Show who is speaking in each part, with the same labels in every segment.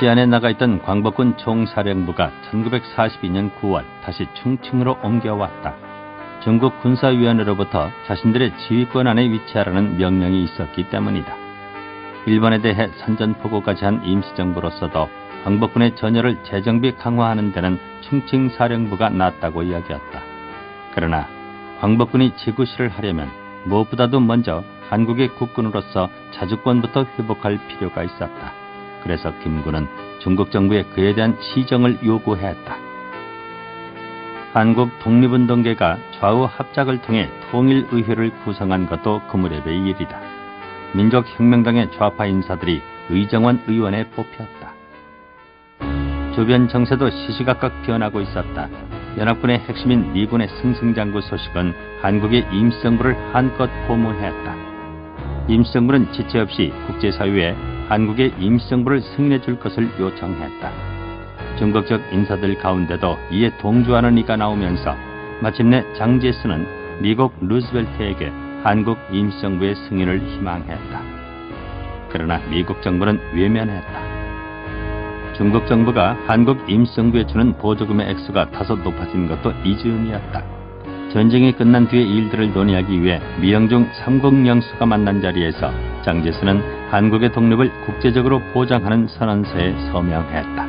Speaker 1: 시안에 나가 있던 광복군 총사령부가 1942년 9월 다시 충칭으로 옮겨왔다. 중국 군사위원회로부터 자신들의 지휘권 안에 위치하라는 명령이 있었기 때문이다. 일본에 대해 선전포고까지 한 임시정부로서도 광복군의 전열을 재정비 강화하는 데는 충칭사령부가 낫다고 이야기했다. 그러나 광복군이 지구실을 하려면 무엇보다도 먼저 한국의 국군으로서 자주권부터 회복할 필요가 있었다. 그래서 김군은 중국 정부에 그에 대한 시정을 요구했다. 한국 독립운동계가 좌우 합작을 통해 통일의회를 구성한 것도 그 무렵의 일이다. 민족혁명당의 좌파 인사들이 의정원 의원에 뽑혔다. 주변 정세도 시시각각 변하고 있었다. 연합군의 핵심인 미군의 승승장구 소식은 한국의 임시정부를 한껏 고무했다. 임시정부는 지체 없이 국제사회에 한국의 임시정부를 승인해 줄 것을 요청했다. 중국적 인사들 가운데도 이에 동조하는 이가 나오면서 마침내 장제스는 미국 루즈벨트에게 한국 임시정부의 승인을 희망했다. 그러나 미국 정부는 외면했다. 중국 정부가 한국 임시정부에 주는 보조금의 액수가 다소 높아진 것도 이즈음이었다. 전쟁이 끝난 뒤의 일들을 논의하기 위해 미영중 삼국영수가 만난 자리에서 장제스는 한국의 독립을 국제적으로 보장하는 선언서에 서명했다.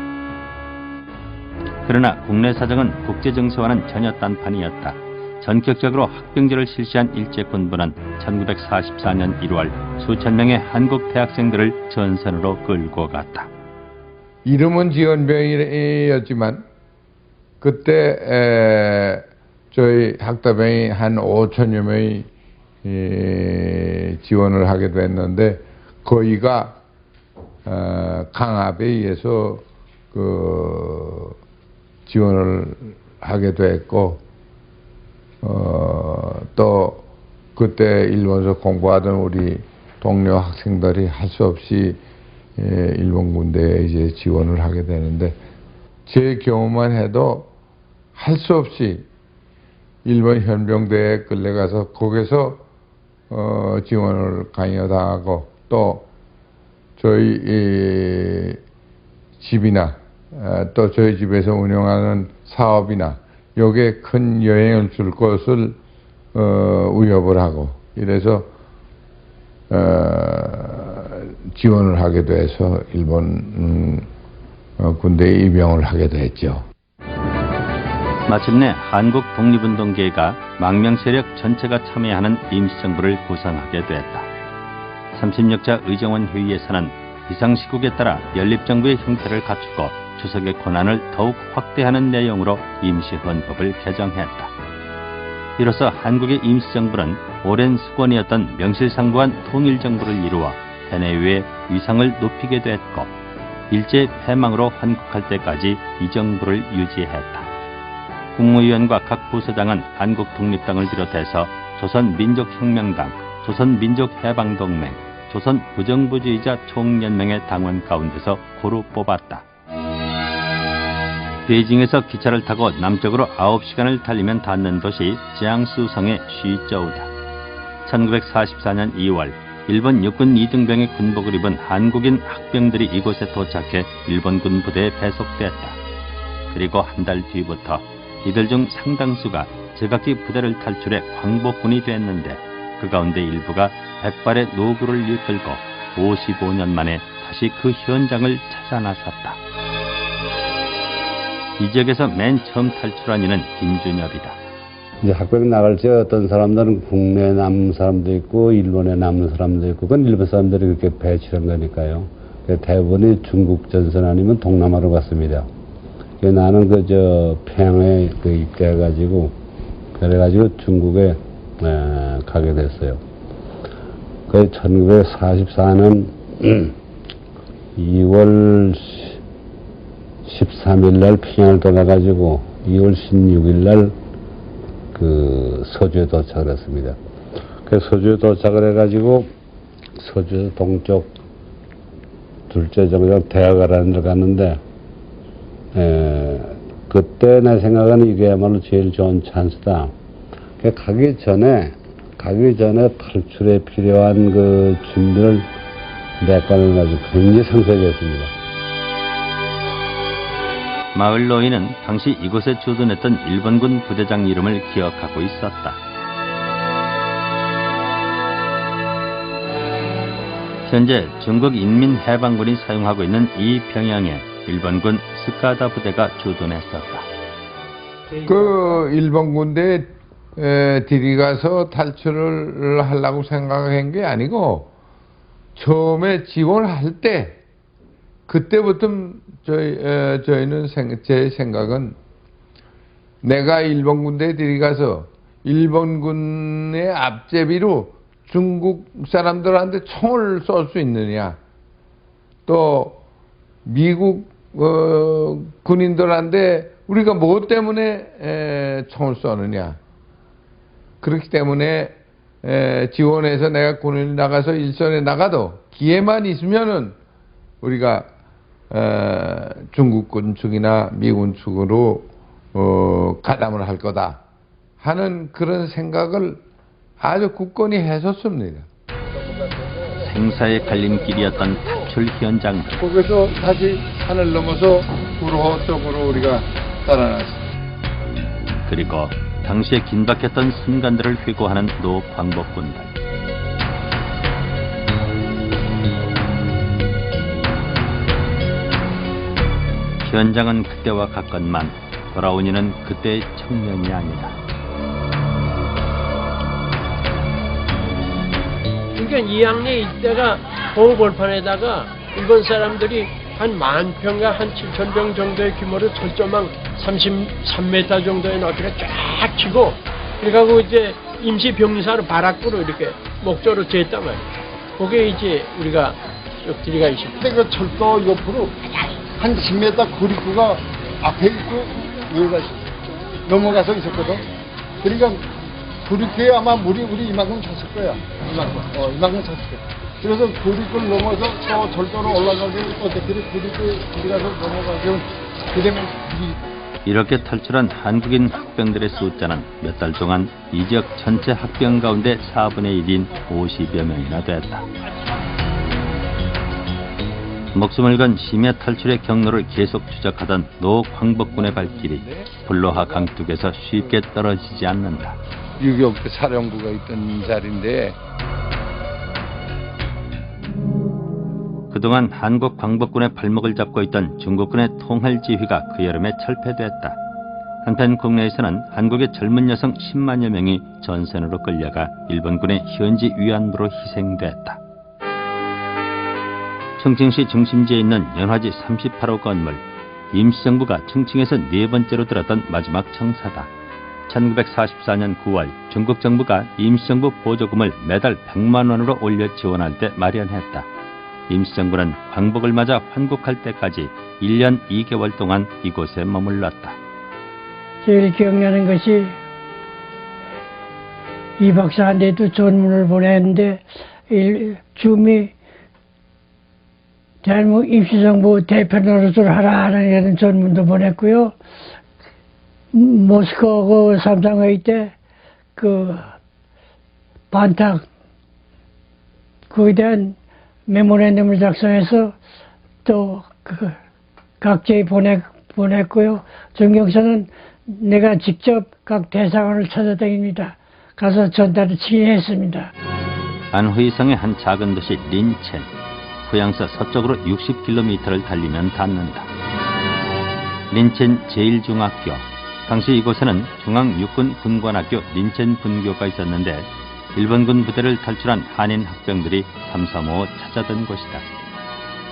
Speaker 1: 그러나 국내 사정은 국제정세와는 전혀 딴판이었다. 전격적으로 학병제를 실시한 일제군부는 1944년 1월 수천 명의 한국 대학생들을 전선으로 끌고 갔다.
Speaker 2: 이름은 지원병이었지만 그때 저희 학다병이 한 5천여 명이 지원을 하게 됐는데 거의가 강압에 의해서 지원을 하게 됐고 또 그때 일본에서 공부하던 우리 동료 학생들이 할 수 없이 일본 군대에 이제 지원을 하게 되는데 제 경우만 해도 할 수 없이 일본 현병대에 끌려가서 거기서 지원을 강요당하고 또 저희 집이나 또 저희 집에서 운영하는 사업이나 여기에 큰 영향을 줄 것을 위협을 하고 이래서 지원을 하게 돼서 일본 군대에 입영을 하게 됐죠.
Speaker 1: 마침내 한국 독립운동계가 망명세력 전체가 참여하는 임시정부를 구성하게 됐다. 36차 의정원 회의에서는 비상시국에 따라 연립정부의 형태를 갖추고 주석의 권한을 더욱 확대하는 내용으로 임시헌법을 개정했다. 이로써 한국의 임시정부는 오랜 수권이었던 명실상부한 통일정부를 이루어 대내외의 위상을 높이게 됐고 일제 패망으로 환국할 때까지 이 정부를 유지했다. 국무위원과 각 부서장은 한국독립당을 비롯해서 조선민족혁명당, 조선민족해방동맹, 조선부정부주의자 총연맹의 당원 가운데서 고루 뽑았다. 베이징에서 기차를 타고 남쪽으로 9시간을 달리면 닿는 도시 지앙수성의 쉬저우다. 1944년 2월 일본 육군 2등병의 군복을 입은 한국인 학병들이 이곳에 도착해 일본군 부대에 배속됐다. 그리고 한 달 뒤부터 이들 중 상당수가 제각기 부대를 탈출해 광복군이 됐는데 그 가운데 일부가 백발의 노구를 이끌고 55년 만에 다시 그 현장을 찾아 나섰다. 이 지역에서 맨 처음 탈출한 이는 김준엽이다.
Speaker 3: 이제 학병 나갈 때 어떤 사람들은 국내에 남은 사람도 있고 일본에 남은 사람도 있고 그건 일본 사람들이 그렇게 배치한 거니까요. 대부분이 중국 전선 아니면 동남아로 갔습니다. 나는 평양에 입대해가지고 그래가지고 중국에 가게 됐어요. 1944년 2월 13일 날 평양을 떠나가지고 2월 16일 날 서주에 도착을 했습니다. 서주에 도착을 해가지고 서주 동쪽 둘째 정장 대학가라는 데 갔는데 그때 내 생각에는 이게야말로 제일 좋은 찬스다. 가기 전에 탈출에 필요한 그 준비를 내과는 아주 굉장히 상세하게 했습니다.
Speaker 1: 마을 노인은 당시 이곳에 주둔했던 일본군 부대장 이름을 기억하고 있었다. 현재 중국 인민해방군이 사용하고 있는 이 평양에 일본군 스카다 부대가 주둔했었다.
Speaker 2: 그 일본 군대에 들이가서 탈출을 하려고 생각한 게 아니고 처음에 지원할 때 그때부터 저희는 제 생각은 내가 일본 군대에 들이가서 일본군의 앞제비로 중국 사람들한테 총을 쏠 수 있느냐, 또 미국 군인들한테 우리가 뭐 때문에 총을 쏘느냐. 그렇기 때문에 지원해서 내가 군을 나가서 일선에 나가도 기회만 있으면은 우리가 중국군 측이나 미군 측으로 가담을 할 거다 하는 그런 생각을 아주 굳건히 했었습니다.
Speaker 1: 생사의 갈림길이었던 탈출 현장들.
Speaker 2: 거기서 다시 산을 넘어서 구로 쪽으로 우리가 달아났습니다.
Speaker 1: 그리고 당시에 긴박했던 순간들을 회고하는 노 광복군들. 현장은 그때와 같건만 돌아온 이는 그때의 청년이 아니다.
Speaker 4: 그러니까 이항리 이때가 보호벌판에다가 일본 사람들이 한 10,000평과 한 7,000평 정도의 규모로 철조망 33m 정도의 높이가 쫙 치고 그래가지고 이제 임시 병사로 바락구로 이렇게 목조로 재했단 말이에요. 그게 이제 우리가 쭉 들어가 있습니다.
Speaker 5: 근데 그 철도 옆으로 한 10m 고립구가 앞에 있고 여기가 넘어가서 있었거든. 그러니까 고립구에 아마 물이 우리 이만큼 찼을 거야. 이만큼 찼을 거야. 그래서 고립구를 넘어서 저 철도로 올라가기 어떻게 고립구에 들어가서 넘어가면 그되면
Speaker 1: 이렇게 탈출한 한국인 학병들의 숫자는 몇 달 동안 이 지역 전체 학병 가운데 4분의 1인 50여 명이나 됐다. 목숨을 건 심야 탈출의 경로를 계속 추적하던 노 광복군의 발길이 불로하 강둑에서 쉽게 떨어지지 않는다.
Speaker 2: 6.25 사령부가 있던 자리인데
Speaker 1: 그동안 한국 광복군의 발목을 잡고 있던 중국군의 통할지휘가 그 여름에 철폐됐다. 한편 국내에서는 한국의 젊은 여성 10만여 명이 전선으로 끌려가 일본군의 현지 위안부로 희생됐다. 충칭시 중심지에 있는 연화지 38호 건물, 임시정부가 충칭에서 4번째로 들었던 마지막 청사다. 1944년 9월 중국 정부가 임시정부 보조금을 매달 100만 원으로 올려 지원할 때 마련했다. 임시정부는 광복을 맞아 환국할 때까지 1년 2개월 동안 이곳에 머물렀다.
Speaker 6: 제일 기억나는 것이 이 박사한테도 전문을 보냈는데 줌이 대한민국 임시정부 대표 노릇을 하라 하는 전문도 보냈고요. 모스크바 삼상회의 때 그 반탁 그에 대한 메모랜덤을 작성해서 또 그 각지에 보냈고요. 전경서는 내가 직접 각 대사관을 찾아다닙니다. 가서 전달을 지휘했습니다.
Speaker 1: 안후이성의 한 작은 도시 린첸. 후양서 서쪽으로 60km를 달리면 닿는다. 린첸 제1중학교. 당시 이곳에는 중앙육군 군관학교 린첸 분교가 있었는데 일본군 부대를 탈출한 한인 학병들이 삼삼오오 찾아든 곳이다.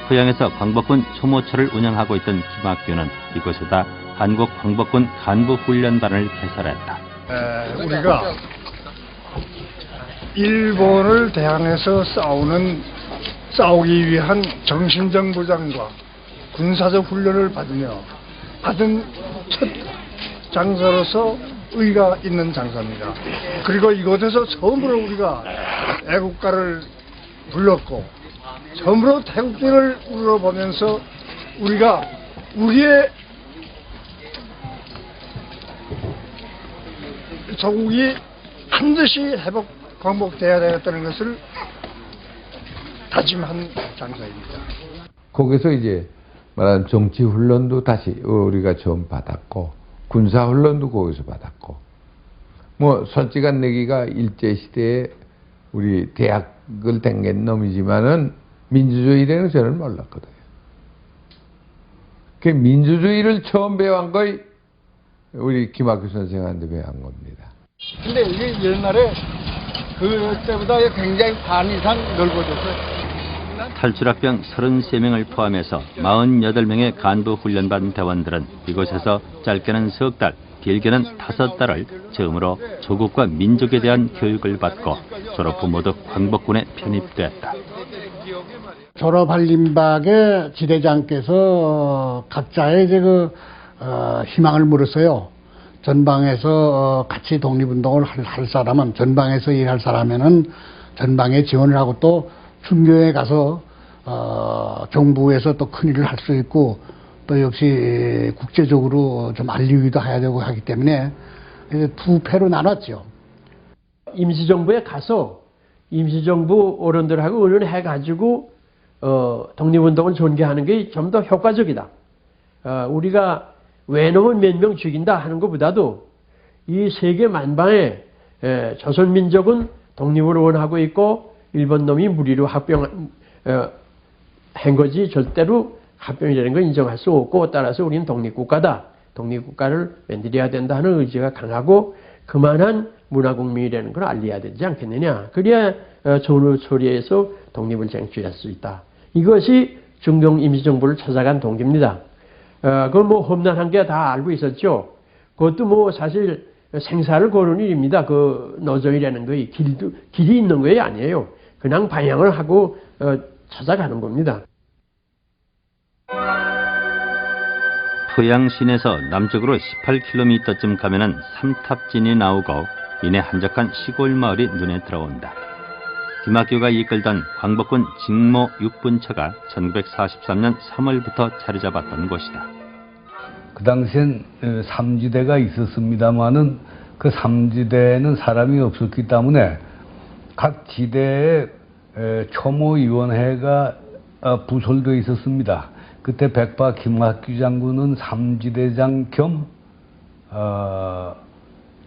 Speaker 1: 후양에서 광복군 초모처를 운영하고 있던 김학규는 이곳에다 한국 광복군 간부훈련반을 개설했다.
Speaker 5: 우리가 일본을 대항해서 싸우기 위한 정신적 무장과 군사적 훈련을 받은 첫 장소로서 의의가 있는 장소입니다. 그리고 이곳에서 처음으로 우리가 애국가를 불렀고 처음으로 태국기를 울어보면서 우리가 우리의 조국이 반드시 광복돼야 되겠다는 것을 다짐한 장소입니다.
Speaker 2: 거기서 이제 말하는 정치 훈련도 다시 우리가 처음 받았고 군사 훈련도 거기서 받았고 뭐 솔직한 얘기가 일제 시대에 우리 대학을 댕긴 놈이지만은 민주주의라는 저는 몰랐거든요. 그 민주주의를 처음 배운 거의 우리 김학규 선생한테 배운 겁니다.
Speaker 5: 근데 이게 옛날에 그때보다 굉장히 반 이상 넓어졌어요.
Speaker 1: 탈출학병 33명을 포함해서 48명의 간부 훈련반 대원들은 이곳에서 짧게는 석 달, 길게는 5달을 처음으로 조국과 민족에 대한 교육을 받고 졸업 후 모두 광복군에 편입됐다.
Speaker 5: 졸업할 임박에 지대장께서 각자의 이제 희망을 물었어요. 전방에서 같이 독립운동을 할 사람은, 전방에서 일할 사람에는 전방에 지원을 하고 또 중교에 가서 정부에서 또 큰 일을 할 수 있고 또 역시 국제적으로 좀 알리기도 해야 되고 하기 때문에 두 패로 나눴죠.
Speaker 4: 임시정부에 가서 임시정부 어른들하고 의논해가지고 독립운동을 전개하는 게 좀 더 효과적이다. 우리가 외놈은 몇 명 죽인다 하는 것보다도 이 세계 만방에 조선민족은 독립을 원하고 있고 일본 놈이 무리로 합병한 거지 절대로 합병이라는 걸 인정할 수 없고 따라서 우리는 독립국가다. 독립국가를 만들어야 된다 하는 의지가 강하고 그만한 문화국민이라는 걸 알려야 되지 않겠느냐. 그래야 조를 처리해서 독립을 쟁취할 수 있다. 이것이 중동 임시정부를 찾아간 동기입니다. 그건 뭐 험난한 게 다 알고 있었죠. 그것도 뭐 사실 생사를 거는 일입니다. 그 노정이라는 거에 길이 있는 게 아니에요. 그냥 방향을 하고 찾아가는 겁니다.
Speaker 1: 포양시내에서 남쪽으로 18km쯤 가면은 삼탑진이 나오고 이내 한적한 시골 마을이 눈에 들어온다. 김학규가 이끌던 광복군 직모 6분처가 1943년 3월부터 자리 잡았던 곳이다.
Speaker 3: 그 당시엔 삼지대가 있었습니다마는 그 삼지대에는 사람이 없었기 때문에 각 지대에 초모위원회가 부설되어 있었습니다. 그때 백파 김학규 장군은 삼지대장 겸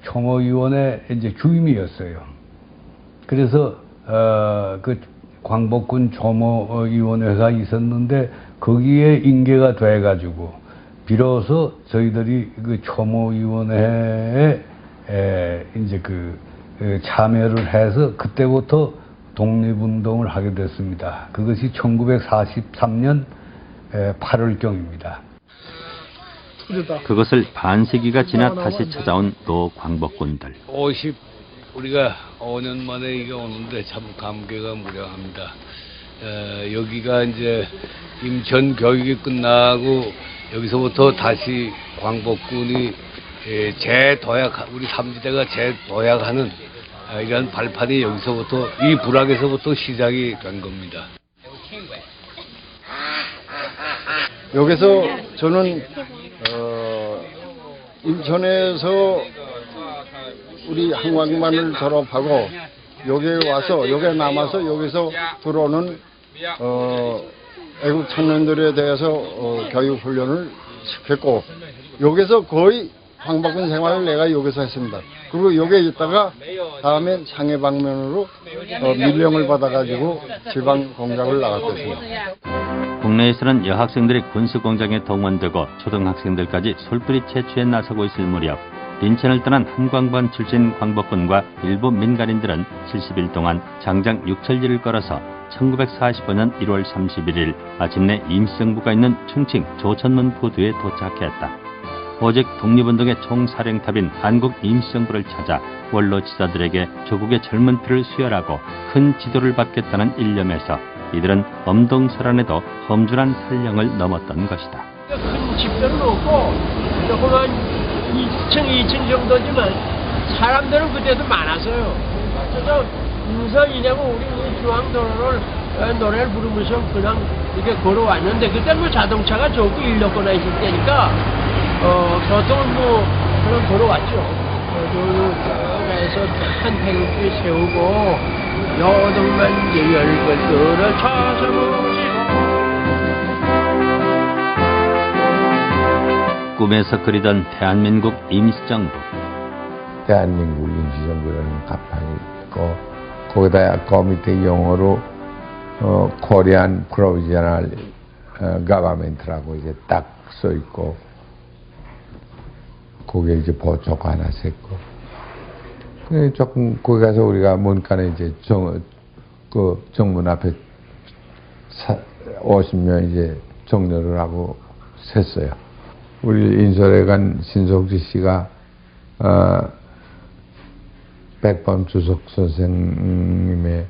Speaker 3: 초모위원회 이제 주임이었어요. 그래서 그 광복군 초모위원회가 있었는데 거기에 인계가 돼가지고 비로소 저희들이 그 초모위원회에 이제 참여를 해서 그때부터 독립운동을 하게 됐습니다. 그것이 1943년 8월경입니다.
Speaker 1: 그것을 반세기가 지나 다시 찾아온 또 광복군들.
Speaker 7: 우리가 5년 만에 이게 오는데 참 감개가 무량합니다. 여기가 이제 임천 교육이 끝나고 여기서부터 다시 광복군이 우리 삼지대가 재도약하는 이런 발판이 여기서부터 이 불악에서부터 시작이 된 겁니다.
Speaker 5: 여기서 저는 인천에서 우리 한광만을 졸업하고 여기에 와서 여기에 남아서 여기서 들어오는 애국 청년들에 대해서 교육 훈련을 시켰고 여기서 거의 광복군 생활을 내가 여기서 했습니다. 그리고 여기에 있다가 다음에 상해 방면으로 밀령을 받아가지고 지방 공작을 나갔습니다.
Speaker 1: 국내에서는 여학생들이 군수공장에 동원되고 초등학생들까지 솔뿌리 채취에 나서고 있을 무렵 인천을 떠난 한광반 출신 광복군과 일부 민간인들은 70일 동안 장장 6철리를 걸어서 1945년 1월 31일 아침내 임시정부가 있는 충칭 조천문 포도에 도착했다. 오직 독립운동의 총사령탑인 한국 임시정부를 찾아 원로 지도자들에게 조국의 젊은 피를 수혈하고 큰 지도를 받겠다는 일념에서 이들은 엄동설안에도 험준한 산령을 넘었던 것이다.
Speaker 4: 큰 집들은 없고 조그만 2층 정도지만 사람들은 그때도 많았어요. 그래서 인서이냐고 우리 중앙도로를 노래를 부르면서 그냥 이렇게 걸어왔는데 그때 뭐 자동차가 좋고 인력거나 있을 때니까 교통은 뭐 그냥 걸어왔죠. 그래서 한 태극기 세우고 여덟만 열걸들을 쳐서 보시고
Speaker 1: 꿈에서 그리던 대한민국 임시정부.
Speaker 2: 대한민국 임시정부라는 가판이 있고 거기다 그 밑에 영어로 Korean Provisional Government라고 이제 딱 써 있고 거기에 이제 보초가 하나 섰고 조금 거기 가서 우리가 문간에 이제 그 정문 앞에 50명 이제 정렬을 하고 섰어요. 우리 인솔에 간 신석지 씨가 백범 주석 선생님의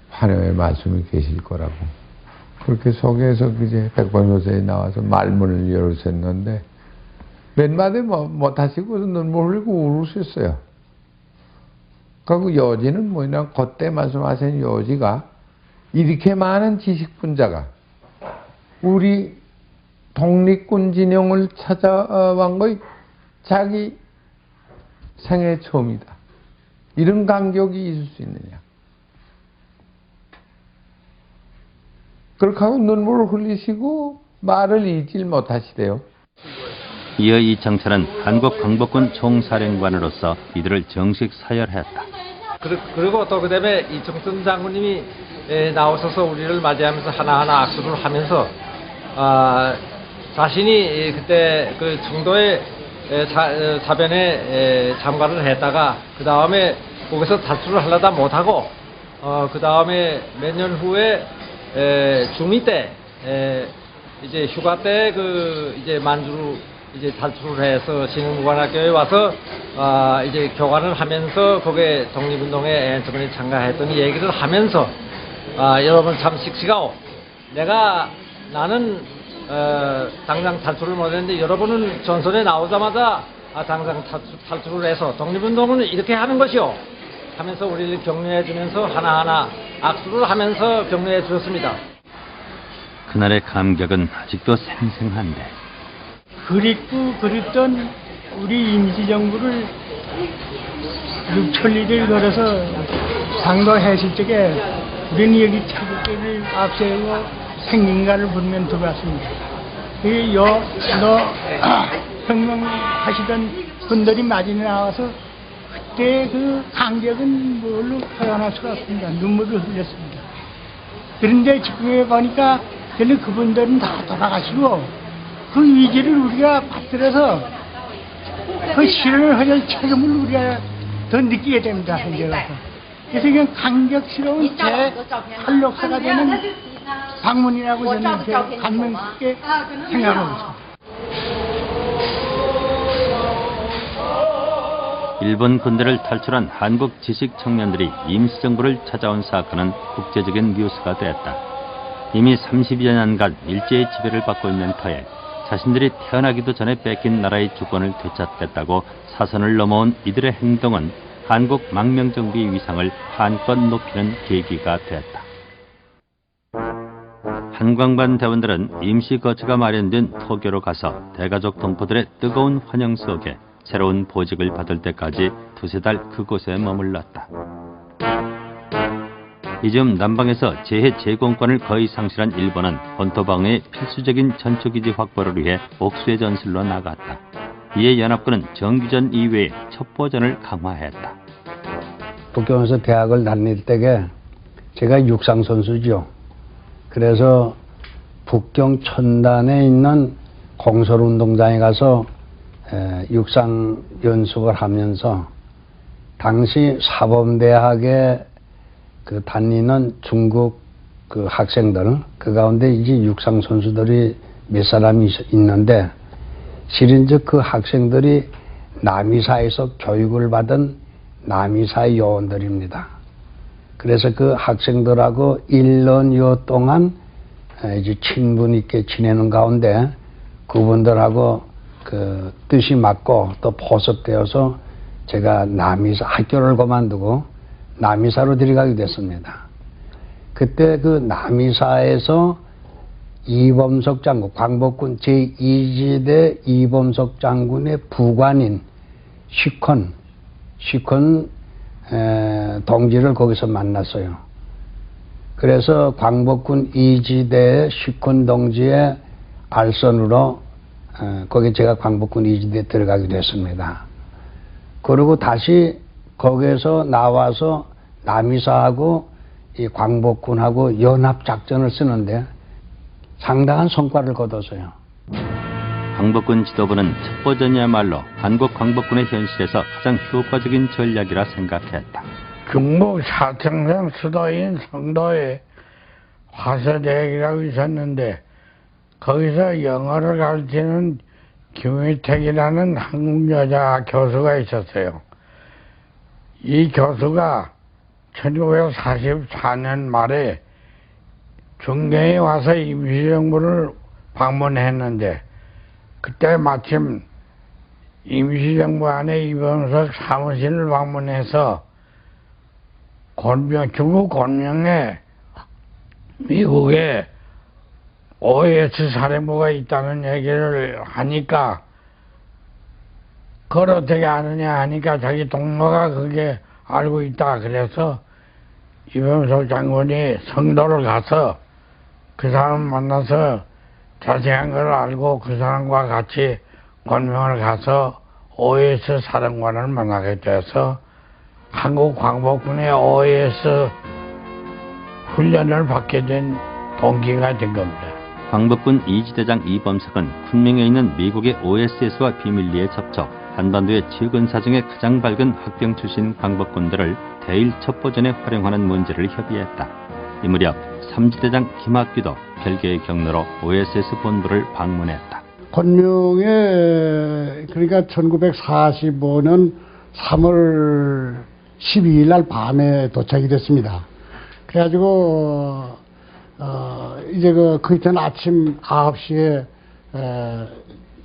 Speaker 2: 환영의 말씀이 계실 거라고 그렇게 소개해서 이제 백범 선생이 나와서 말문을 열으셨는데 몇 마디 못 하시고 눈물 흘리고 울으셨어요. 그 요지는 뭐냐, 그때 말씀하신 요지가 이렇게 많은 지식분자가 우리 독립군 진영을 찾아간 거의 자기 생애 처음이다. 이런 감격이 있을 수 있느냐. 그렇게 하고 눈물을 흘리시고 말을 잊질 못하시대요.
Speaker 1: 이어 이청철은 한국 광복군 총사령관으로서 이들을 정식 사열했다.
Speaker 8: 그리고 또 그다음에 이청천 장군님이 나오셔서 우리를 맞이하면서 하나하나 악수를 하면서 자신이 그때 그 청도에 사변에 참가를 했다가 그 다음에 거기서 탈출을 하려다 못하고 그 다음에 몇 년 후에 중2 때 이제 휴가 때 그 이제 만주로 이제 탈출을 해서 신흥무관학교에 와서 이제 교관을 하면서 거기에 독립운동에 저번에 참가했던 얘기를 하면서 여러분 참 씩씩하오. 나는 당장 탈출을 못했는데 여러분은 전선에 나오자마자 당장 탈출을 해서 독립운동은 이렇게 하는 것이오 하면서 우리를 격려해 주면서 하나하나 악수를 하면서 격려해 주셨습니다.
Speaker 1: 그날의 감격은 아직도 생생한데
Speaker 6: 그립고 그립던 우리 임시정부를 6천리를 걸어서 상도했을 적에 우리는 여기 차국대를 앞세우고 생긴가를 부르면 들어왔습니다. 혁명하시던 분들이 마진에 나와서 그때 그 감격은 뭘로 표현할 수가 없습니다. 눈물을 흘렸습니다. 그런데 지금에 보니까 저는 그분들은 다 돌아가시고 그 위기를 우리가 받들어서 그 실현을 하는 책임을 우리가 더 느끼게 됩니다. 현재 가서. 그래서 그냥 감격스러운 제 활력소가 되는 방문이라고 저는 이렇게 감명 깊게 생각하고 있습니다.
Speaker 1: 일본 군대를 탈출한 한국 지식 청년들이 임시정부를 찾아온 사건은 국제적인 뉴스가 되었다. 이미 30여 년간 일제의 지배를 받고 있는 터에 자신들이 태어나기도 전에 뺏긴 나라의 주권을 되찾겠다고 사선을 넘어온 이들의 행동은 한국 망명정부의 위상을 한껏 높이는 계기가 되었다. 한광반 대원들은 임시 거처가 마련된 토교로 가서 대가족 동포들의 뜨거운 환영 속에 새로운 보직을 받을 때까지 두세 달 그곳에 머물렀다. 이즈음 남방에서 재해 제공권을 거의 상실한 일본은 본토 방어의 필수적인 전초기지 확보를 위해 옥수의 전술로 나갔다. 이에 연합군은 정규전 이외에 첩보전을 강화했다.
Speaker 3: 북경에서 대학을 다닐 때에 제가 육상 선수죠. 그래서 북경 천단에 있는 공설운동장에 가서 육상 연습을 하면서 당시 사범대학에 그 다니는 중국 그 학생들, 그 가운데 이제 육상 선수들이 몇 사람이 있는데 실은 그 학생들이 남이사에서 교육을 받은 남이사 요원들입니다. 그래서 그 학생들하고 1년여 동안 이제 친분 있게 지내는 가운데 그분들하고 그 뜻이 맞고 또 포섭되어서 제가 남이사 학교를 그만두고 남이사로 들어가게 됐습니다. 그때 그 남이사에서 이범석 장군, 광복군 제2지대 이범석 장군의 부관인 시콘 동지를 거기서 만났어요. 그래서 광복군 2지대의 시콘 동지의 알선으로
Speaker 9: 거기 제가 광복군 이지대에 들어가게 됐습니다. 그리고 다시 거기에서 나와서 남이사하고 이 광복군하고 연합작전을 쓰는데 상당한 성과를 거뒀어요.
Speaker 1: 광복군 지도부는 첩보전이야말로 한국 광복군의 현실에서 가장 효과적인 전략이라 생각했다.
Speaker 10: 중국 사청성 수도인 성도에 화서대학이라고 있었는데 거기서 영어를 가르치는 김위택이라는 한국 여자 교수가 있었어요. 이 교수가 1944년 말에 중경에 와서 임시정부를 방문했는데 그때 마침 임시정부 안에 이병석 사무실을 방문해서 중국 곤명에 미국에 OS 사령부가 있다는 얘기를 하니까 그걸 어떻게 아느냐 하니까 자기 동료가 그게 알고 있다. 그래서 이병석 장군이 성도를 가서 그 사람 만나서 자세한 걸 알고 그 사람과 같이 권명을 가서 OS 사령관을 만나게 돼서 한국 광복군의 OS 훈련을 받게 된 동기가 된 겁니다.
Speaker 1: 광복군 이지대장 이범석은 쿤밍에 있는 미국의 OSS와 비밀리에 접촉, 한반도의 최근 사정에 가장 밝은 학병 출신 광복군들을 대일 첩보전에 활용하는 문제를 협의했다. 이 무렵 삼지대장 김학규도 별개의 경로로 OSS 본부를 방문했다.
Speaker 5: 권명에 그러니까 1945년 3월 12일 날 밤에 도착이 됐습니다. 그래가지고 이제 그 이전 아침 9시에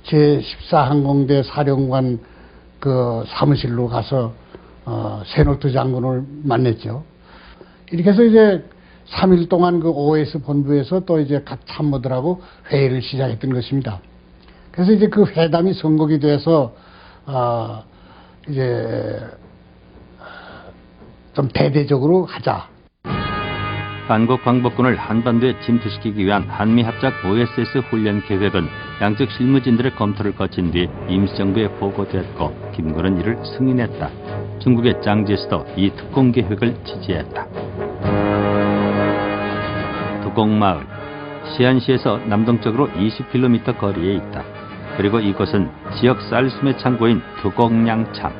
Speaker 5: 제14항공대 사령관 그 사무실로 가서 세노트 장군을 만났죠. 이렇게 해서 이제 3일 동안 그 OS 본부에서 또 이제 각 참모들하고 회의를 시작했던 것입니다. 그래서 이제 그 회담이 선곡이 돼서 이제 좀 대대적으로 하자.
Speaker 1: 한국 광복군을 한반도에 침투시키기 위한 한미합작 OSS 훈련 계획은 양측 실무진들의 검토를 거친 뒤 임시정부에 보고됐고 김구는 이를 승인했다. 중국의 짱제스도 이 특공 계획을 지지했다. 두곡마을, 시안시에서 남동쪽으로 20km 거리에 있다. 그리고 이곳은 지역 쌀수매 창고인 두곡량참.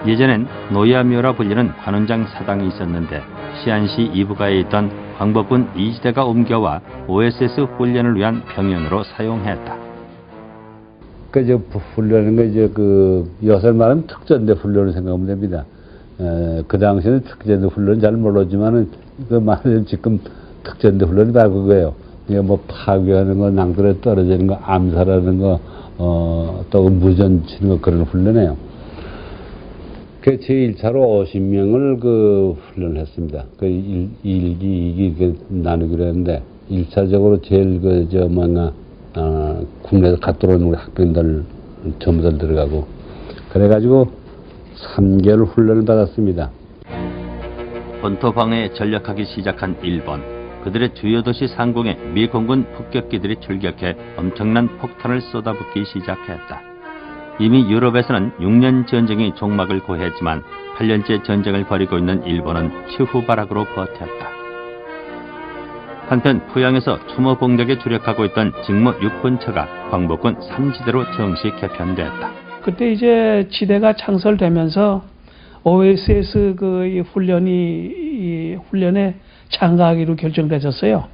Speaker 1: 예전엔 노야묘라 불리는 관운장 사당이 있었는데 시안시 이부가에 있던 광복군 이지대가 옮겨와 OSS 훈련을 위한 병영으로 사용했다.
Speaker 3: 그 훈련은 이제 요새 말하면 특전대 훈련을 생각하면 됩니다. 그 당시에는 특전대 훈련 잘 모르지만은 그 말은 지금 특전대 훈련이 바로 그거예요. 이게 뭐 파괴하는 거, 낭들에 떨어지는 거, 암살하는 거, 또 무전 치는 거 그런 훈련이에요. 그 제1차로 50명을 훈련을 했습니다. 1기, 2기 이렇게 나누기로 했는데 1차적으로 제일 국내에서 갓 들어온 우리 학병들 전부들 들어가고 그래가지고 3개월 훈련을 받았습니다.
Speaker 1: 본토 방어에 전력하기 시작한 일본. 그들의 주요 도시 상공에 미 공군 폭격기들이 출격해 엄청난 폭탄을 쏟아붓기 시작했다. 이미 유럽에서는 6년 전쟁이 종막을 고했지만 8년째 전쟁을 벌이고 있는 일본은 최후바락으로 버텼다. 한편 포양에서 추모 공격에 주력하고 있던 직무 6분처가 광복군 3지대로 정식 개편됐다.
Speaker 11: 그때 이제 지대가 창설되면서 OSS 훈련에 참가하기로 결정되었어요.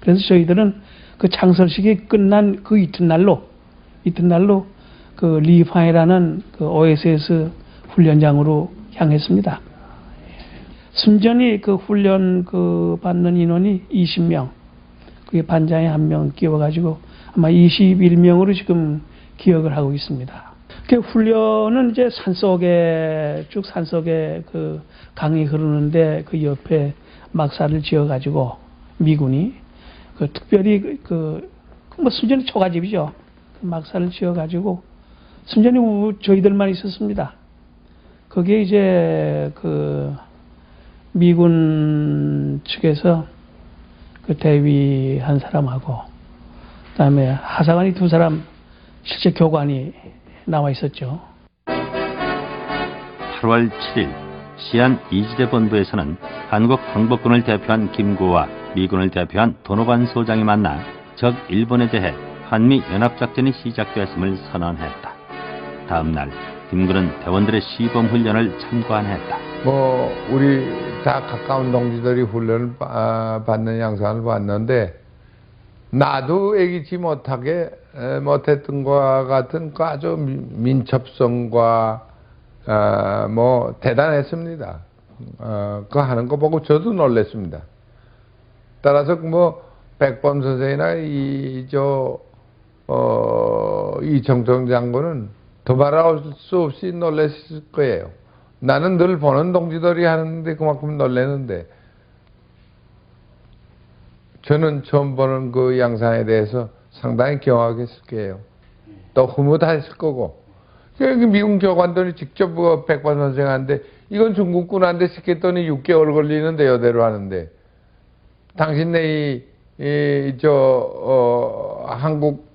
Speaker 11: 그래서 저희들은 그 창설식이 끝난 그 이튿날로 그 리파이라는 그 OSS 훈련장으로 향했습니다. 순전히 그 훈련 받는 인원이 20명, 그게 반장에 1명 끼워가지고 아마 21명으로 지금 기억을 하고 있습니다. 그 훈련은 이제 산속에 그 강이 흐르는데 그 옆에 막사를 지어가지고 미군이 특별히 뭐 순전히 초가집이죠. 그 막사를 지어가지고 순전히 저희들만 있었습니다. 거기에 이제 미군 측에서 대위 한 사람하고 그다음에 하사관이 2사람 실제 교관이 나와 있었죠.
Speaker 1: 8월 7일 시안 이지대 본부에서는 한국 광복군을 대표한 김구와 미군을 대표한 도노반 소장이 만나 적 일본에 대해 한미 연합작전이 시작되었음을 선언했다. 다음 날 김구는 대원들의 시범 훈련을 참관했다.
Speaker 2: 우리 다 가까운 동지들이 훈련을 받는 양상을 봤는데 나도 예기치 못했던 것과 같은 그 아주 민첩성과 대단했습니다. 그거 하는 거 보고 저도 놀랐습니다. 따라서 백범 선생이나 이청정 장군은 더 말할 수 없이 놀랐을 거예요. 나는 늘 보는 동지들이 하는데 그만큼 놀랐는데 저는 처음 보는 그 양상에 대해서 상당히 경악했을 거예요. 또 흐뭇했을 거고. 미군 교관들이 직접 백범 선생한테 이건 중국군한테 시켰더니 6개월 걸리는데 여대로 하는데 당신네 한국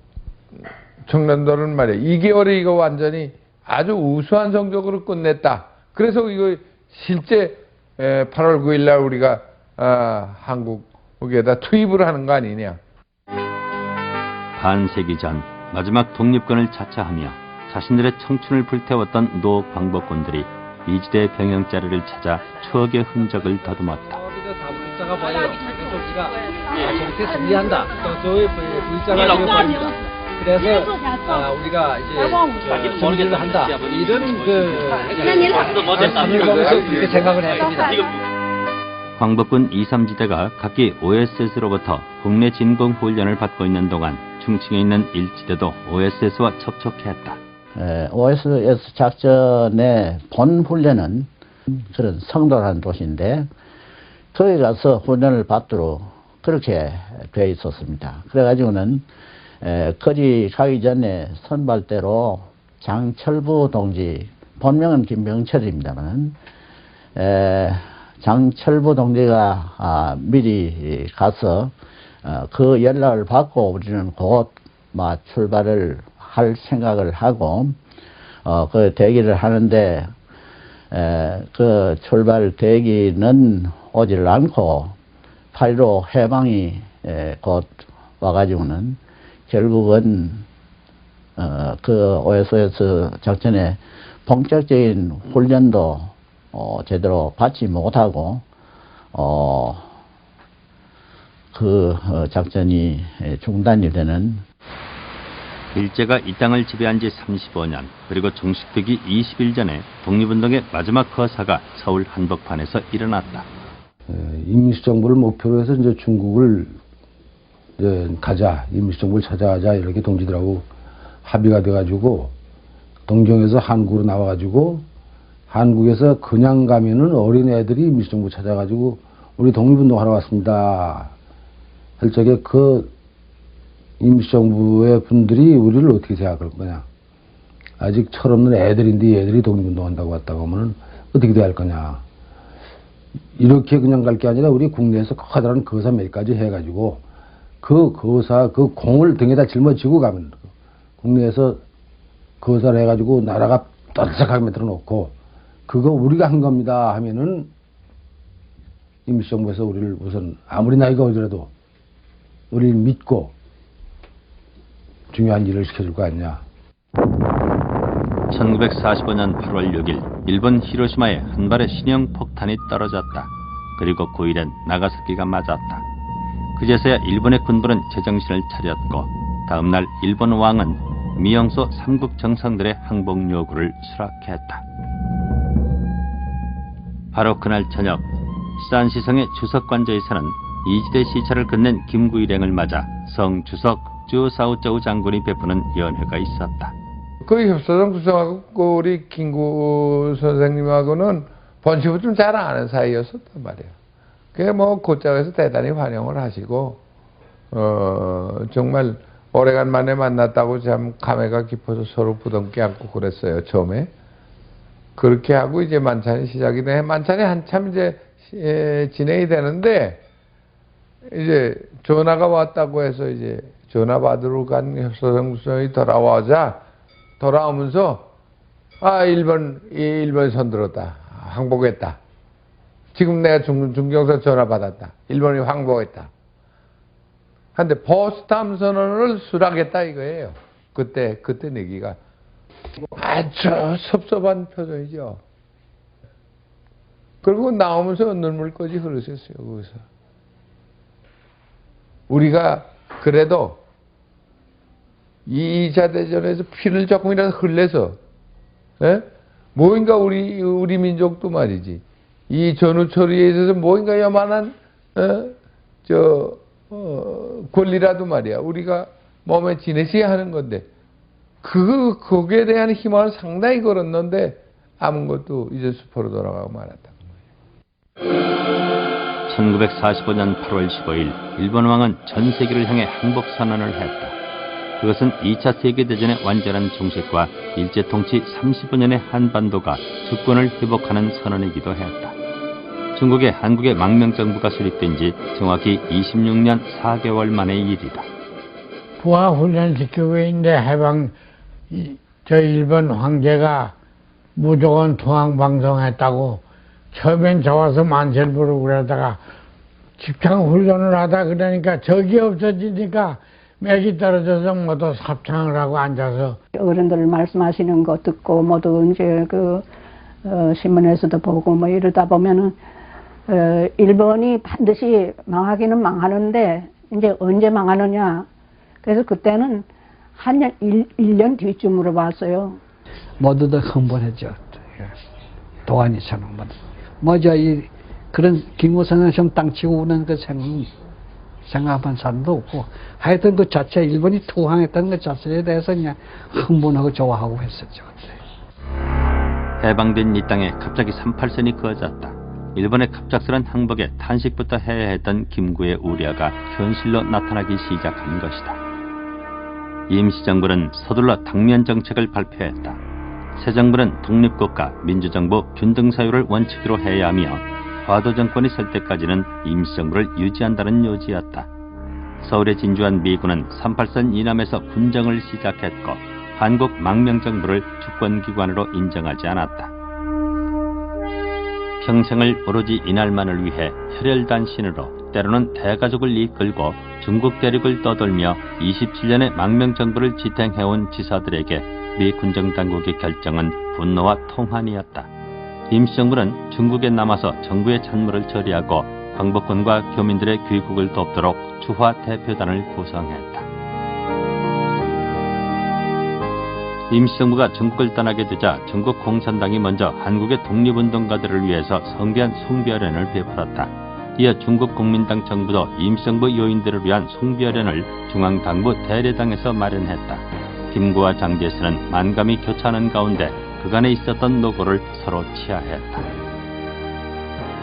Speaker 2: 청년들은 말이야 2개월에 이거 완전히 아주 우수한 성적으로 끝냈다. 그래서 이거 실제 8월 9일 날 우리가 한국에다 투입을 하는 거 아니냐.
Speaker 1: 반세기 전 마지막 독립군을 자처하며 자신들의 청춘을 불태웠던 노 광복군들이 이지대 병영 자리를 찾아 추억의 흔적을 더듬었다.
Speaker 8: V자가 보여요. 그래서 우리가 저렇게 승리한다. 또 저의 V자가 보입니다. 그래서 우리가 이제 정리를 한다. 이런 산을 보면서 이렇게 생각을 했습니다.
Speaker 1: 광복군 2, 3지대가 각기 OSS로부터 국내 진공 훈련을 받고 있는 동안 충칭에 있는 1지대도 OSS와 접촉했다.
Speaker 12: OSS 작전의 본 훈련은 그런 성도라는 도시인데 거기 가서 훈련을 받도록 그렇게 돼 있었습니다. 그래가지고는 거기 가기 전에 선발대로 장철부 동지, 본명은 김병철입니다만 장철부 동지가 미리 가서 그 연락을 받고 우리는 곧 출발을 할 생각을 하고 그 대기를 하는데 그 출발 대기는 오질 않고 8.15 해방이 곧 와가지고는 결국은 그 OSS 작전의 본격적인 훈련도 제대로 받지 못하고 그 작전이 중단이 되는.
Speaker 1: 일제가 이 땅을 지배한 지 35년, 그리고 종식되기 20일 전에 독립운동의 마지막 거사가 서울 한복판에서 일어났다.
Speaker 3: 임시정부를 목표로 해서 이제 중국을 가자, 임시정부를 찾아가자 이렇게 동지들하고 합의가 돼가지고 동경에서 한국으로 나와가지고 한국에서 그냥 가면은 어린 애들이 임시정부 찾아가지고 우리 독립운동하러 왔습니다 할 적에 그 임시정부의 분들이 우리를 어떻게 생각할 거냐. 아직 철없는 애들인데 애들이 독립운동한다고 왔다고 하면 어떻게 돼야 할 거냐. 이렇게 그냥 갈 게 아니라 우리 국내에서 커다란 거사 몇 가지 해가지고 그 거사, 그 공을 등에다 짊어지고 가면 국내에서 거사를 해가지고 나라가 떠들썩하게 만들어 놓고 그거 우리가 한 겁니다 하면은 임시정부에서 우리를 우선 아무리 나이가 어디라도 우리를 믿고 중요한 일을 시켜줄 거 아니냐.
Speaker 1: 1945년 8월 6일 일본 히로시마에 한 발의 신형 폭탄이 떨어졌다. 그리고 9일엔 나가사키가 맞았다. 그제서야 일본의 군부는 제정신을 차렸고 다음 날 일본 왕은 미영소 삼국 정상들의 항복 요구를 수락했다. 바로 그날 저녁 시산시성의 주석관저에서는 이지대 시찰을 끝낸 김구 일행을 맞아 성주석 주사우쩌우 장군이 베푸는 연회가 있었다.
Speaker 2: 그 협소정 수석하고 우리 김구 선생님하고는 본식을 좀 잘 아는 사이였었단 말이에요. 그게 곧장에서 대단히 환영을 하시고 정말 오래간만에 만났다고 참 감회가 깊어서 서로 부둥켜 안고 그랬어요. 처음에 그렇게 하고 이제 만찬이 시작이 돼. 만찬이 한참 이제 진행이 되는데 이제 전화가 왔다고 해서 이제 전화 받으러 간 서성수이 돌아오면서 일본 손들었다. 항복했다. 지금 내가 중경선 전화 받았다. 일본이 항복했다. 근데 포스탐 선언을 수락했다 이거예요. 그때 내기가 아주 섭섭한 표정이죠. 그리고 나오면서 눈물까지 흐르셨어요. 거기서. 우리가 그래도 2차 대전에서 피를 조금이라도 흘려서 뭐인가 우리 민족도 말이지 이 전후 처리에 있어서 뭐인가 요만한 권리라도 말이야 우리가 몸에 지내셔야 하는 건데 거기에 대한 희망을 상당히 걸었는데 아무것도 이제 수포로 돌아가고 말았다.
Speaker 1: 1945년 8월 15일 일본 왕은 전 세계를 향해 항복선언을 했다. 그것은 2차 세계대전의 완전한 종식과 일제통치 35년의 한반도가 주권을 회복하는 선언이기도 했다. 중국의 한국의 망명정부가 수립된 지 정확히 26년 4개월 만의 일이다.
Speaker 10: 부하 훈련시키고 있는데 일본 황제가 무조건 투항방송했다고 처음엔 좋아서 만세를 부르고 그러다가 집창 훈련을 하다 그러니까 적이 없어지니까 맥이 떨어져서 모두 삽창을 하고 앉아서
Speaker 13: 어른들 말씀하시는 거 듣고 모두 이제 신문에서도 보고 뭐 이러다 보면은 일본이 반드시 망하기는 망하는데 이제 언제 망하느냐. 그래서 그때는 한 1년 뒤쯤으로 봤어요.
Speaker 9: 모두들 흥분했죠. 도안이처럼 뭐죠 그런 김무성은 좀 땅치고 우는 그 생각한 사람도 없고 하여튼 그 자체 일본이 투항했다는 것 자체에 대해서 그냥 흥분하고 좋아하고 했었죠.
Speaker 1: 해방된 이 땅에 갑자기 38선이 그어졌다. 일본의 갑작스런 항복에 탄식부터 해야 했던 김구의 우려가 현실로 나타나기 시작한 것이다. 임시정부는 서둘러 당면 정책을 발표했다. 새 정부는 독립국가, 민주정부, 균등사유를 원칙으로 해야 하며 과도 정권이 설 때까지는 임시정부를 유지한다는 요지였다. 서울에 진주한 미군은 38선 이남에서 군정을 시작했고 한국 망명정부를 주권기관으로 인정하지 않았다. 평생을 오로지 이날만을 위해 혈혈단신으로 때로는 대가족을 이끌고 중국 대륙을 떠돌며 27년의 망명정부를 지탱해온 지사들에게 미 군정당국의 결정은 분노와 통한이었다. 임시정부는 중국에 남아서 정부의 찬물을 처리하고 광복군과 교민들의 귀국을 돕도록 주화 대표단을 구성했다. 임시정부가 중국을 떠나게 되자 중국 공산당이 먼저 한국의 독립운동가들을 위해서 성대한 숭배화련을 베풀었다. 이어 중국 국민당 정부도 임시정부 요인들을 위한 숭배화련을 중앙당부 대례당에서 마련했다. 김구와 장제스는 만감이 교차하는 가운데 그간에 있었던 노고를 서로 치하했다.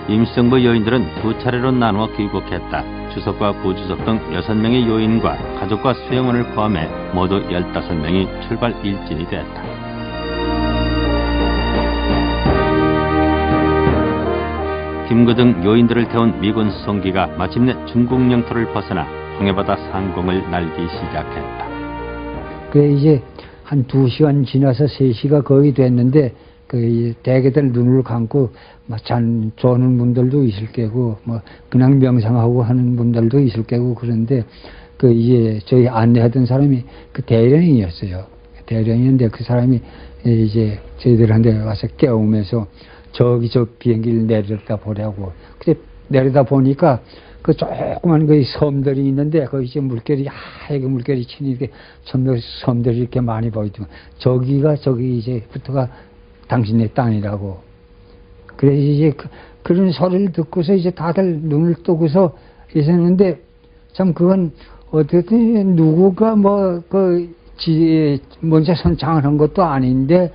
Speaker 1: 임시정부 요인들은 두 차례로 나누어 귀국했다. 주석과 부주석 등 6명의 요인과 가족과 수용원을 포함해 모두 15명이 출발 일진이 됐다. 김구 등 요인들을 태운 미군 수송기가 마침내 중국 영토를 벗어나 홍해바다 상공을 날기 시작했다.
Speaker 14: 그래 이제 한 2시간 지나서 3시가 거의 됐는데 대개들 눈을 감고 잠 조는 분들도 있을 거고 그냥 명상하고 하는 분들도 있을 거고 그런데 이제 저희 안내하던 사람이 대령이었어요. 대령이었는데 그 사람이 이제 저희들한테 와서 깨우면서 저기 저 비행기를 내려다 보려고. 근데 내려다 보니까 조그만 섬들이 있는데 거기 이제 물결이 하얗게 물결이 치니까 섬들이 이렇게 많이 보이더만 저기 이제부터가 당신의 땅이라고. 그래서 이제 그런 소리를 듣고서 이제 다들 눈을 뜨고서 있었는데 참 그건 어쨌든 누구가 먼저 선창을 한 것도 아닌데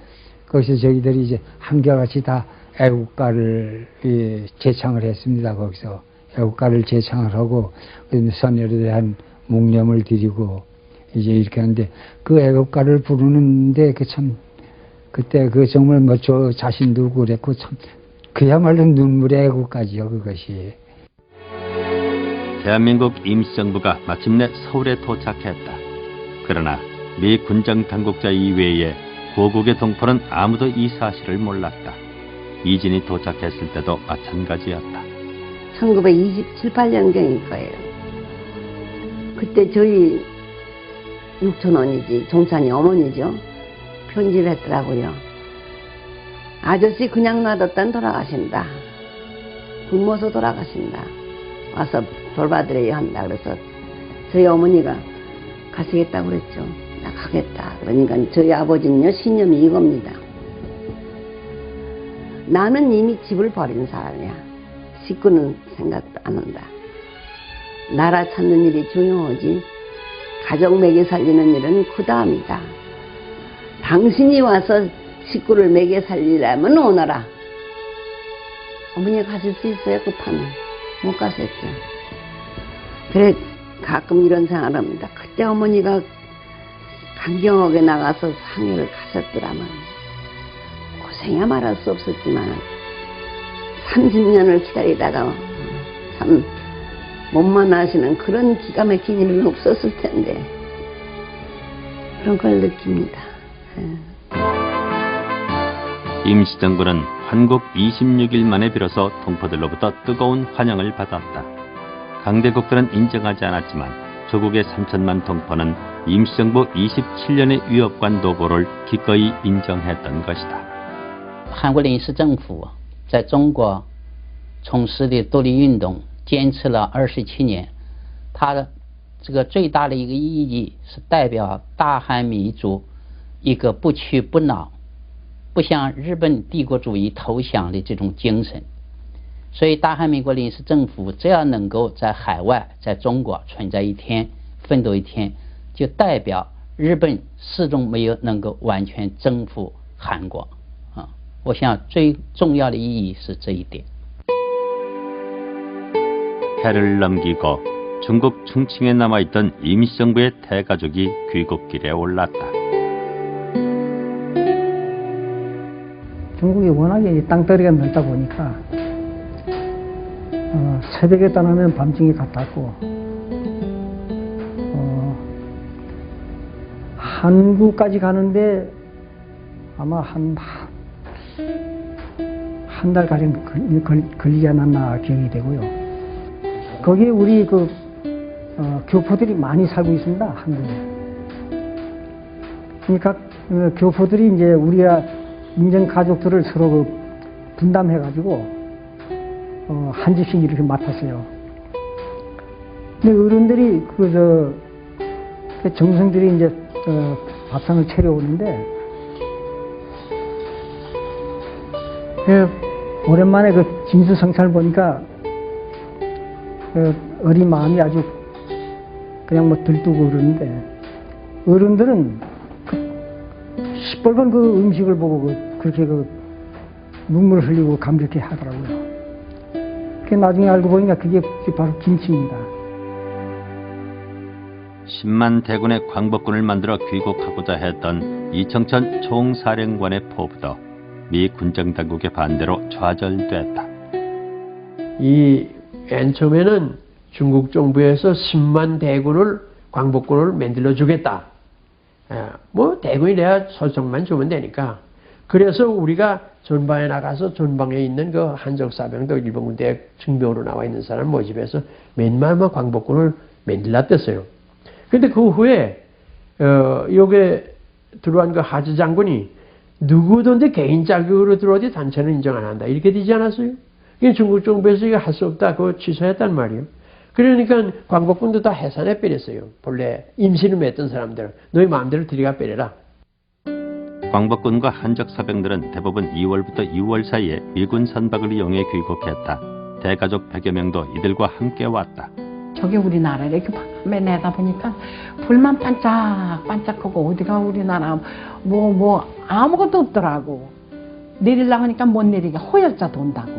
Speaker 14: 거기서 저희들이 이제 한결같이 다 애국가를 제창을 했습니다. 거기서 애국가를 제창을 하고 선열에 대한 묵념을 드리고 이제 이렇게 하는데 그 애국가를 부르는데 그때 정말 저 자신도 그랬고 참 그야말로 눈물의 애국가지요 그것이.
Speaker 1: 대한민국 임시정부가 마침내 서울에 도착했다. 그러나 미 군정 당국자 이외에 고국의 동포는 아무도 이 사실을 몰랐다. 이진이 도착했을 때도 마찬가지였다.
Speaker 15: 1927, 8년경일 거예요. 그때 저희 육촌언니지, 종찬이 어머니죠. 편지를 했더라고요. 아저씨 그냥 놔뒀단 돌아가신다. 굶어서 돌아가신다. 와서 돌봐드려야 한다. 그래서 저희 어머니가 가시겠다고 그랬죠. 나 가겠다. 그러니까 저희 아버지는요, 신념이 이겁니다. 나는 이미 집을 버린 사람이야. 식구는 생각도 안 한다. 나라 찾는 일이 중요하지 가족 먹여 살리는 일은 그 다음이다. 당신이 와서 식구를 먹여 살리려면 오너라. 어머니가 가실 수 있어요? 급하면 못 가셨죠. 그래 가끔 이런 생각을 합니다. 그때 어머니가 강경하게 나가서 상해를 가셨더라면 고생이야 말할 수 없었지만 30년을 기다리다가 참 몸만 하시는 그런 기가 막힌 일은 없었을 텐데 그런 걸 느낍니다.
Speaker 1: 임시정부는 환국 26일 만에 비로소 동포들로부터 뜨거운 환영을 받았다. 강대국들은 인정하지 않았지만 조국의 3천만 동포는 임시정부 27년의 위협관 도보를 기꺼이 인정했던 것이다.
Speaker 16: 韩国临时政府在中国从事的独立运动坚持了27年，它的这个最大的一个意义是代表大韩民族一个不屈不挠，不向日本帝国主义投降的这种精神。所以大韩民国临时政府只要能够在海外在中国存在一天奋斗一天，就代表日本始终没有能够完全征服韩国。我想最重要的意义是这一点。
Speaker 1: 해를 넘기고 중국 충칭에 남아있던 임시정부의 대가족이 귀국길에 올랐다.
Speaker 9: 중국이 워낙에 땅덩어리가 넓다 보니까 새벽에 떠나면 밤중에 갔다 왔고 한국까지 가는데 아마 한 달 가량 걸리지 않았나 기억이 되고요. 거기에 우리 교포들이 많이 살고 있습니다, 한국에. 그러니까 교포들이 이제 우리가 인정 가족들을 서로 분담해가지고 한 집씩 이렇게 맡았어요. 근데 어른들이 정성들이 이제 밥상을 차려오는데 오랜만에 진수성찬을 보니까 어린 마음이 아주 그냥 들뜨고 그러는데 어른들은 시뻘건 음식을 보고 그렇게 눈물을 흘리고 감격해 하더라고요. 그게 나중에 알고 보니까 그게 바로 김치입니다.
Speaker 1: 10만 대군의 광복군을 만들어 귀국하고자 했던 이청천 총사령관의 포부도 미 군정당국의 반대로 좌절됐다.
Speaker 4: 맨 처음에는 중국 정부에서 10만 대군을 광복군을 만들어 주겠다. 뭐 대군이 내야 소총만 주면 되니까. 그래서 우리가 전방에 나가서 전방에 있는 그 한적 사병도 일본 군대 증병으로 나와 있는 사람 모집해서 맨날만 광복군을 만들었댔어요. 근데 그 후에 여기에 들어간 그 하즈 장군이 누구든지 개인 자격으로 들어오지 단체는 인정 안 한다. 이렇게 되지 않았어요? 중국 정부에서 이거 할 수 없다. 그거 취소했단 말이에요. 그러니까 광복군도 다 해산해 버렸어요. 본래 임시를 맺던 사람들. 너희 마음대로 들이가 버려라.
Speaker 1: 광복군과 한적 사병들은 대부분 2월부터 6월 사이에 미군 선박을 이용해 귀국했다. 대가족 100여 명도 이들과 함께 왔다.
Speaker 17: 저게 우리나라 이렇게 밤에 내다 보니까 불만 반짝반짝하고 어디가 우리나라 뭐 아무것도 없더라고. 내리려고 하니까 못 내리게 호열자 돈다고.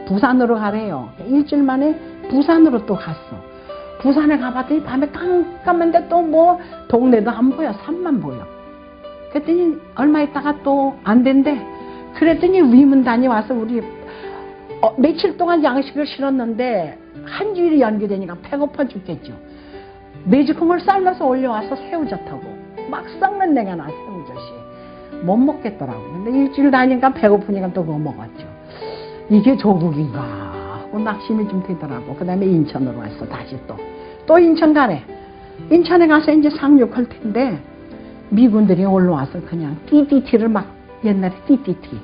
Speaker 17: 부산으로 가래요. 일주일 만에 부산으로 또 갔어. 부산에 가봤더니 밤에 깜깜한데 또 뭐 동네도 안 보여. 산만 보여. 그랬더니 얼마 있다가 또 안 된대. 그랬더니 위문 다녀와서 우리 며칠 동안 양식을 실었는데 한 주일이 연기되니까 배고파 죽겠죠. 매주콩을 삶아서 올려와서 새우젓하고 막 썩는 내가 나 새우젓이 못 먹겠더라고. 근데 일주일 다니까 배고프니까 또 그거 먹었죠. 이게 조국인가 하고 낙심이 좀 되더라고. 그 다음에 인천으로 왔어. 다시 또 인천 가래. 인천에 가서 이제 상륙할 텐데 미군들이 올라와서 그냥 띠띠티를 막 옛날에 띠띠티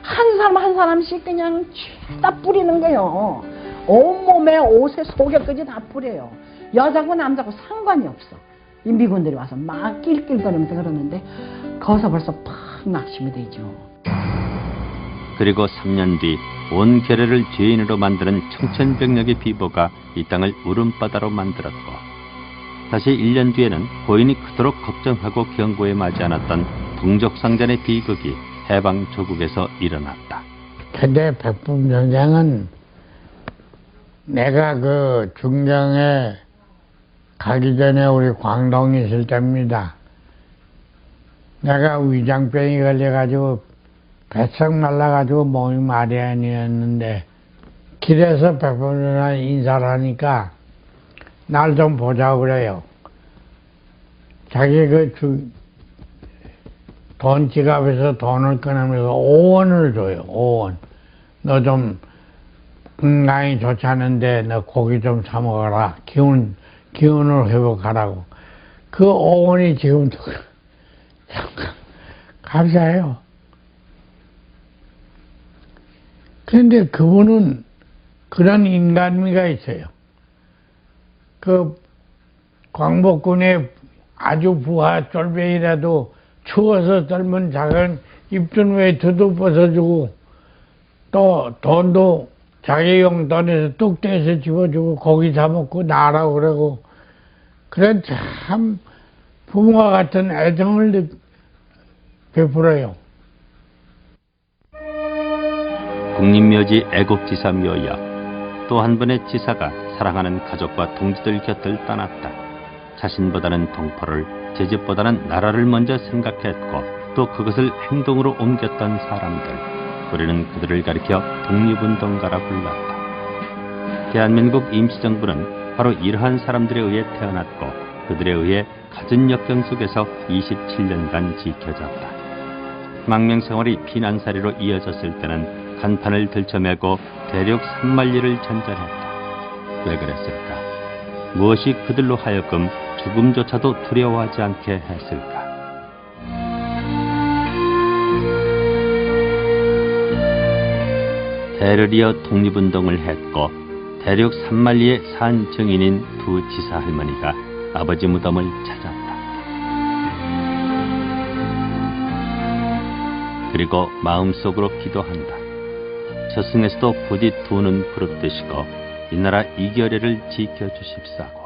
Speaker 17: 한 사람 한 사람씩 그냥 다 뿌리는 거예요. 온몸에 옷에 속에까지 다 뿌려요. 여자고 남자고 상관이 없어. 이 미군들이 와서 막 낄낄거리면서 그러는데 거기서 벌써 팍 낙심이 되죠.
Speaker 1: 그리고 3년 뒤 온 계례를 죄인으로 만드는 청천벽력의 비보가 이 땅을 울음바다로 만들었고, 다시 1년 뒤에는 고인이 그토록 걱정하고 경고에 맞지 않았던 동족상전의 비극이 해방 조국에서 일어났다.
Speaker 10: 근데 백범전쟁은 내가 그 중정에 가기 전에 우리 광동에 있을 때입니다. 내가 위장병이 걸려가지고 뱃속 말라가지고 몸이 말이 아니었는데 길에서 백범전쟁 인사를 하니까 날 좀 보자고 그래요. 자기 돈 지갑에서 돈을 꺼내면서 5원을 줘요. 5원. 너 좀 건강이 좋지 않은데 너 고기 좀 사 먹어라. 기운을 회복하라고. 그 5원이 지금도 감사해요. 그런데 그분은 그런 인간미가 있어요. 그 광복군의 아주 부하 쫄병이라도 추워서 젊은 작은 입준 외투도 벗어주고 또 돈도 자기 용돈에서 뚝 떼서 집어주고 고기 사 먹고 나라고 그러고 그런 참 부모와 같은 애정을 베풀어요.
Speaker 1: 국립묘지 애국지사 묘역. 또 한 분의 지사가 사랑하는 가족과 동지들 곁을 떠났다. 자신보다는 동포를, 제 집보다는 나라를 먼저 생각했고 또 그것을 행동으로 옮겼던 사람들. 우리는 그들을 가리켜 독립운동가라 불렀다. 대한민국 임시정부는 바로 이러한 사람들에 의해 태어났고 그들에 의해 갖은 역경 속에서 27년간 지켜졌다. 망명생활이 피난살이로 이어졌을 때는 간판을 들쳐매고 대륙 산만리를 전전했다. 왜 그랬을까? 무엇이 그들로 하여금 죽음조차도 두려워하지 않게 했을까? 대를 이어 독립운동을 했고 대륙 산만리에 산 증인인 두 지사 할머니가 아버지 무덤을 찾았다. 그리고 마음속으로 기도한다. 저승에서도 부디 두 눈 부릅뜨시고 이 나라 이결애를 지켜주십사고.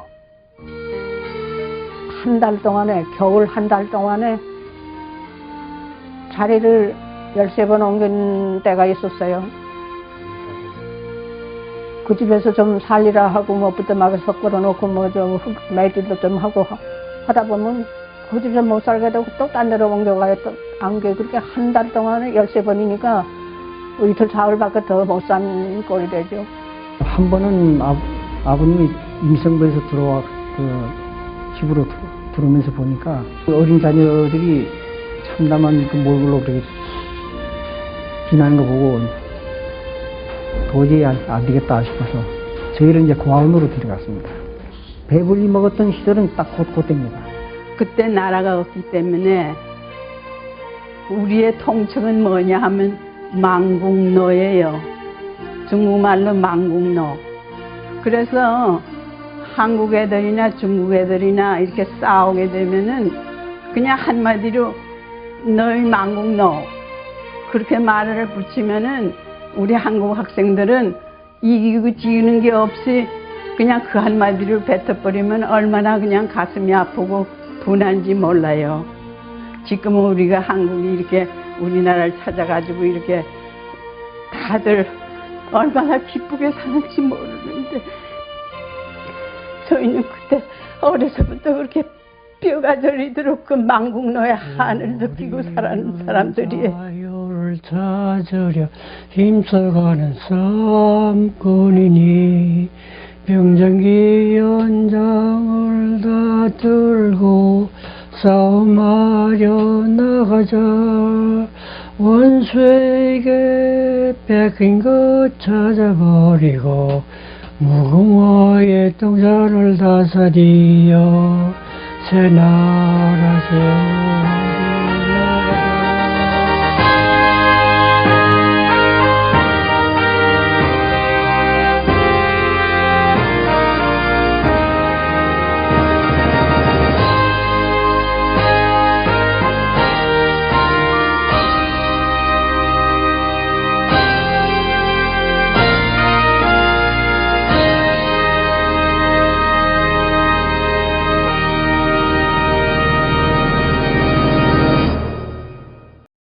Speaker 13: 한 달 동안에, 겨울 한 달 동안에 자리를 13번 옮긴 때가 있었어요. 그 집에서 좀 살리라 하고 뭐 부뚜막에 섞어 놓고 뭐 좀 매질도 좀 하고 하다 보면 그 집에서 못 살게 되고 또 딴 데로 옮겨가요. 또 안 게 그렇게 한 달 동안에 13번이니까 이틀 사흘밖에 더 못 산 꼴이 되죠.
Speaker 9: 한 번은 아버님이 임성부에서 들어와 그 집으로 들어오면서 보니까 그 어린 자녀들이 참담한 그 몰골로 그렇게 지나는 거 보고 도저히 안 되겠다 싶어서 저희를 이제 고아원으로 데려갔습니다. 배불리 먹었던 시절은 딱 그때입니다.
Speaker 15: 그때 나라가 없기 때문에 우리의 통칭은 뭐냐 하면 망국노예요. 중국말로 망국노. 그래서 한국 애들이나 중국 애들이나 이렇게 싸우게 되면은 그냥 한마디로 너희 망국노 그렇게 말을 붙이면은 우리 한국 학생들은 이기고 지는 게 없이 그냥 그 한마디로 뱉어버리면 얼마나 그냥 가슴이 아프고 분한지 몰라요. 지금은 우리가 한국이 이렇게 우리나라를 찾아가지고 이렇게 다들 얼마나 기쁘게 사는지 모르는데 저희는 그때 어려서부터 그렇게 뼈가 저리도록 그 망국노의 한을 느끼고 살아는 사람들이에요.
Speaker 4: 자유를 찾으려 힘써가는 삶꾼이니
Speaker 18: 병정기 연장을 다 들고 싸움하려 나가자. 원수에게 뺏긴 것 찾아버리고 무궁화의 동산을 다스리여 새 나라 세워